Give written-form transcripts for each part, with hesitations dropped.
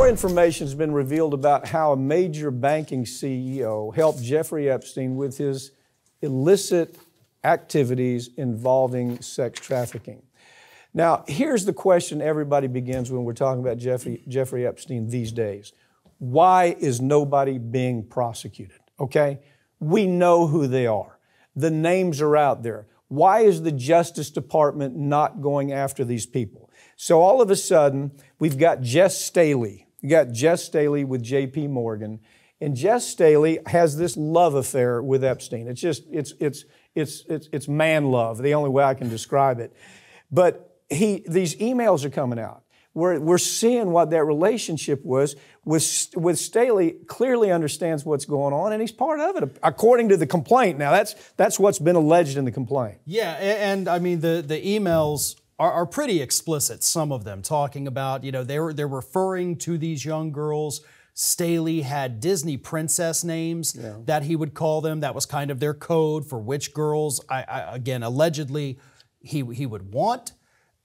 More information has been revealed about how a major banking CEO helped Jeffrey Epstein with his illicit activities involving sex trafficking. Now, here's the question everybody begins when we're talking about Jeffrey Epstein these days. Why is nobody being prosecuted? Okay? We know who they are. The names are out there. Why is the Justice Department not going after these people? So all of a sudden, we've got Jess Staley. You got Jess Staley with J.P. Morgan, and Jess Staley has this love affair with Epstein. It's just it's man love, the only way I can describe it. But these emails are coming out. We're seeing what that relationship was with Staley. Clearly understands what's going on, and he's part of it, according to the complaint. Now, that's what's been alleged in the complaint. Yeah, and I mean, the emails are pretty explicit, some of them, talking about, they're referring to these young girls. Staley had Disney princess names that he would call them. That was kind of their code for which girls, again, allegedly, he would want.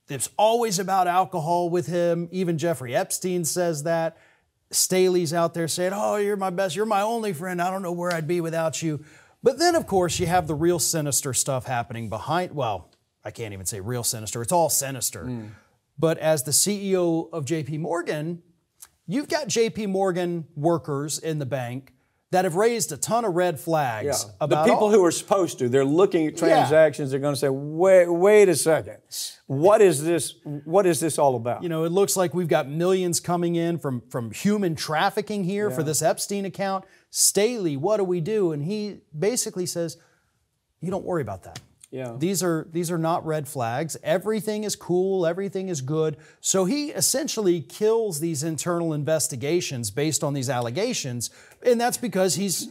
It's always about alcohol with him. Even Jeffrey Epstein says that. Staley's out there saying, oh, you're my best, you're my only friend. I don't know where I'd be without you. But then, of course, you have the real sinister stuff happening behind, well, I can't even say real sinister. It's all sinister. But as the CEO of J.P. Morgan, you've got J.P. Morgan workers in the bank that have raised a ton of red flags about the people who are supposed to. They're looking at transactions. They're going to say, wait a second. What is this? What is this all about? It looks like we've got millions coming in from human trafficking here for this Epstein account. Staley, what do we do? And he basically says, you don't worry about that. Yeah. These are not red flags. Everything is cool. Everything is good. So he essentially kills these internal investigations based on these allegations, and that's because he's,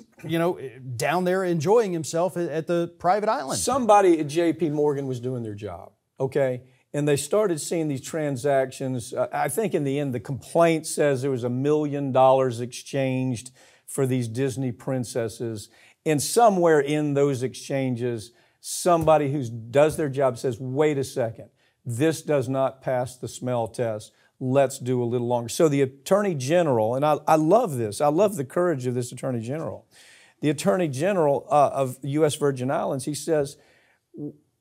down there enjoying himself at the private island. Somebody at J.P. Morgan was doing their job, okay? And they started seeing these transactions. I think in the end, the complaint says there was $1 million exchanged for these Disney princesses, and somewhere in those exchanges, somebody who does their job says, wait a second, this does not pass the smell test. Let's do a little longer. So the Attorney General, and I love this. I love the courage of this Attorney General. The Attorney General of U.S. Virgin Islands, he says,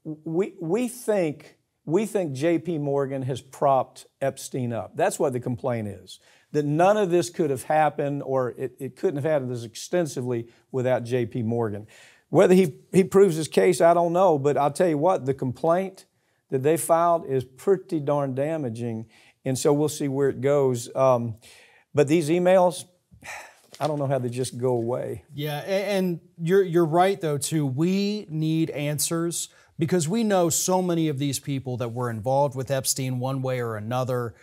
we think J.P. Morgan has propped Epstein up. That's what the complaint is. That none of this could have happened, or it couldn't have happened this extensively without J.P. Morgan. Whether he proves his case, I don't know, but I'll tell you what, the complaint that they filed is pretty darn damaging, and so we'll see where it goes. But these emails, I don't know how they just go away. Yeah, and you're right, though, too. We need answers because we know so many of these people that were involved with Epstein one way or another.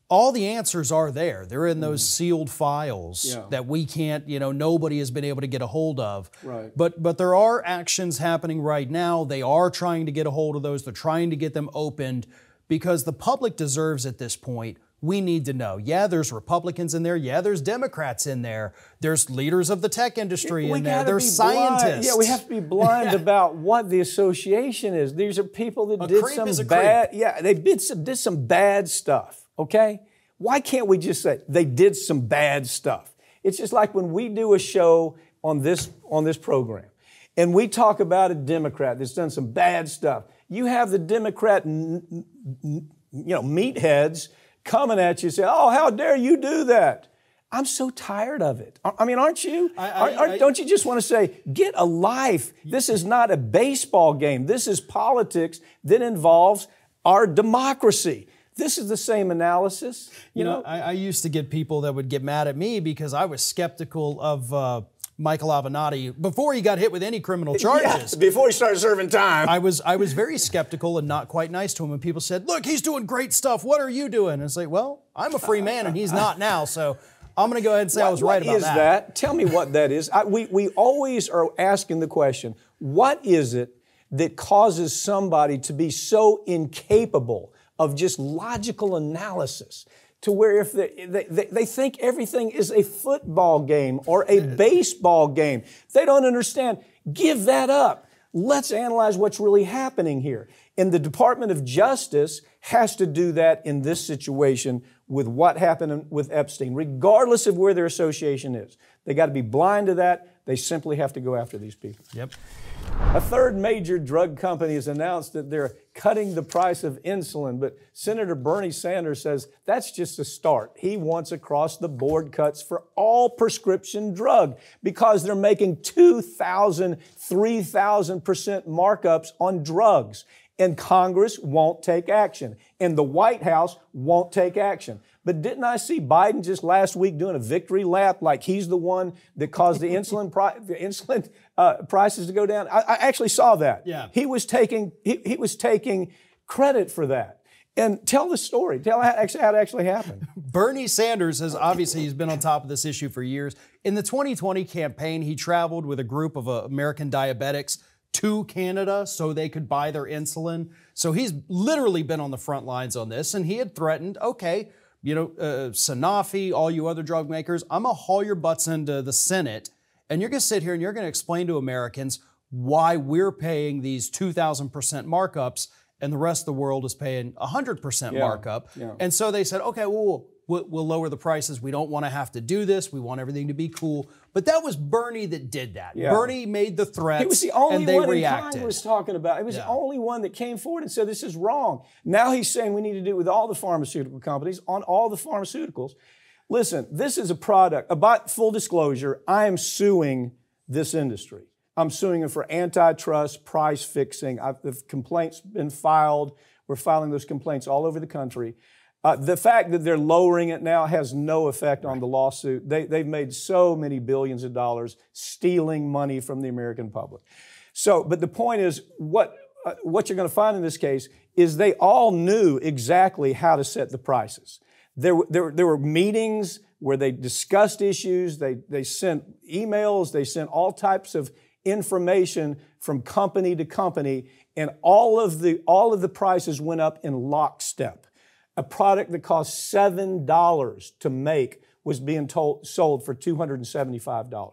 All the answers are there. They're in those sealed files that we can't, nobody has been able to get a hold of. Right. But there are actions happening right now. They are trying to get a hold of those. They're trying to get them opened because the public deserves at this point. We need to know. Yeah, there's Republicans in there. Yeah, there's Democrats in there. There's leaders of the tech industry in there. There's scientists. Yeah, we have to be blind about what the association is. These are people that did some bad. Yeah, they did some bad stuff. Okay? Why can't we just say they did some bad stuff? It's just like when we do a show on this program and we talk about a Democrat that's done some bad stuff. You have the Democrat meatheads coming at you and say, oh, how dare you do that? I'm so tired of it. I mean, aren't you? Don't you just want to say, get a life? This is not a baseball game. This is politics that involves our democracy. This is the same analysis. You know, I used to get people that would get mad at me because I was skeptical of Michael Avenatti before he got hit with any criminal charges. Yeah, before he started serving time. I was very skeptical and not quite nice to him. And people said, look, he's doing great stuff. What are you doing? And it's like, well, I'm a free man and he's not now. So I'm going to go ahead and say I was right about that. What is that? Tell me what that is. We always are asking the question, what is it that causes somebody to be so incapable of just logical analysis to where if they think everything is a football game or a baseball game, they don't understand. Give that up. Let's analyze what's really happening here. And the Department of Justice has to do that in this situation with what happened with Epstein, regardless of where their association is. They got to be blind to that. They simply have to go after these people. Yep. A third major drug company has announced that they're cutting the price of insulin, but Senator Bernie Sanders says that's just a start. He wants across-the-board cuts for all prescription drug because they're making 2,000, 3,000% markups on drugs. And Congress won't take action. And the White House won't take action. But didn't I see Biden just last week doing a victory lap like he's the one that caused the insulin prices to go down? I actually saw that. Yeah. He was taking credit for that. And tell the story. Tell how it actually happened. Bernie Sanders has obviously he's been on top of this issue for years. In the 2020 campaign, he traveled with a group of American diabetics to Canada so they could buy their insulin. So he's literally been on the front lines on this, and he had threatened, okay, Sanofi, all you other drug makers, I'm going to haul your butts into the Senate, and you're going to sit here and you're going to explain to Americans why we're paying these 2,000% markups and the rest of the world is paying 100% markup. Yeah. And so they said, okay, we'll lower the prices. We don't want to have to do this. We want everything to be cool. But that was Bernie that did that. Yeah. Bernie made the threats, he was the only and they one reacted. Congress talking about it. He was the only one that came forward and said this is wrong. Now he's saying we need to do it with all the pharmaceutical companies on all the pharmaceuticals. Listen, this is a product. About full disclosure, I am suing this industry. I'm suing them for antitrust, price fixing. The complaint's been filed. We're filing those complaints all over the country. The fact that they're lowering it now has no effect on the lawsuit. They've made so many billions of dollars stealing money from the American public. So, but the point is, what you're going to find in this case is they all knew exactly how to set the prices. There were meetings where they discussed issues. They sent emails. They sent all types of information from company to company, and all of the prices went up in lockstep. A product that cost $7 to make was being sold for $275.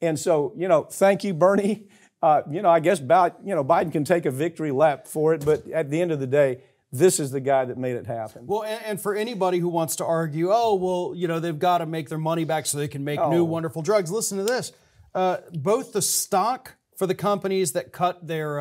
And so, thank you, Bernie. I guess Biden can take a victory lap for it, but at the end of the day, this is the guy that made it happen. Well, and for anybody who wants to argue, they've got to make their money back so they can make new wonderful drugs. Listen to this. Both the stock for the companies that cut their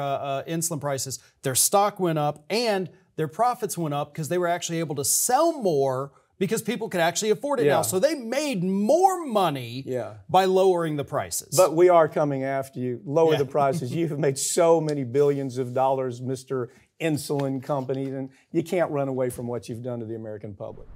insulin prices, their stock went up and their profits went up because they were actually able to sell more because people could actually afford it now. So they made more money by lowering the prices. But we are coming after you. Lower the prices. You have made so many billions of dollars, Mr. Insulin Company, and you can't run away from what you've done to the American public.